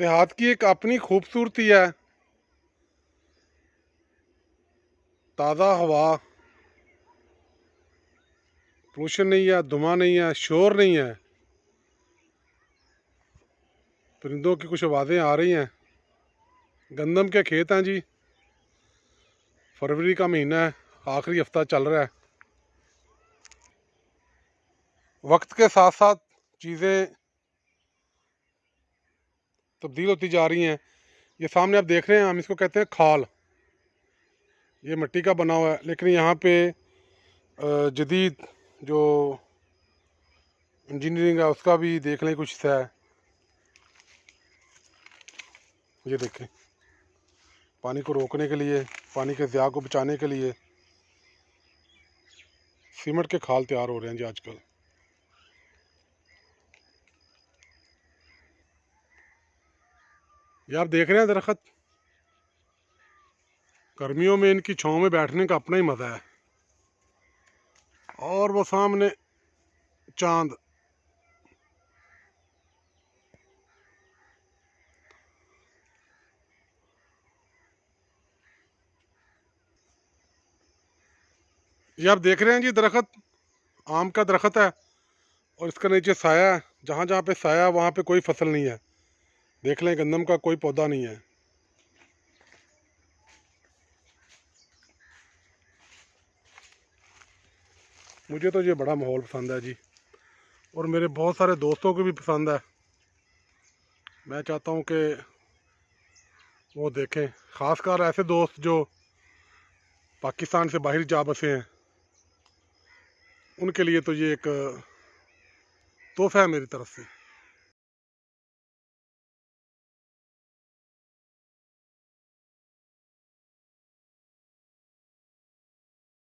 देहात की एक अपनी खूबसूरती है। ताज़ा हवा, पोल्यूशन नहीं है, धुआं नहीं है, शोर नहीं है। परिंदों की कुछ आवाज़ें आ रही हैं। गंदम के खेत हैं जी। फरवरी का महीना है, आखिरी हफ्ता चल रहा है। वक्त के साथ साथ चीज़ें तब्दील होती जा रही हैं। ये सामने आप देख रहे हैं, हम इसको कहते हैं खाल। ये मिट्टी का बना हुआ है, लेकिन यहाँ पे जदीद जो इंजीनियरिंग है उसका भी देख लें कुछ हिस्सा है। ये देखें, पानी को रोकने के लिए, पानी के ज़िया को बचाने के लिए सीमेंट के खाल तैयार हो रहे हैं जी आजकल। ये आप देख रहे हैं दरख्त, गर्मियों में इनकी छाँव में बैठने का अपना ही मज़ा है। और वो सामने चांद। ये आप देख रहे हैं जी दरख्त, आम का दरख्त है और इसका नीचे साया है। जहाँ जहाँ पे साया है वहाँ पे कोई फसल नहीं है। देख लें, गंदम का कोई पौधा नहीं है। मुझे तो ये बड़ा माहौल पसंद है जी, और मेरे बहुत सारे दोस्तों को भी पसंद है। मैं चाहता हूँ कि वो देखें, ख़ासकर ऐसे दोस्त जो पाकिस्तान से बाहर जा बसे हैं, उनके लिए तो ये एक तोहफ़ा है मेरी तरफ से।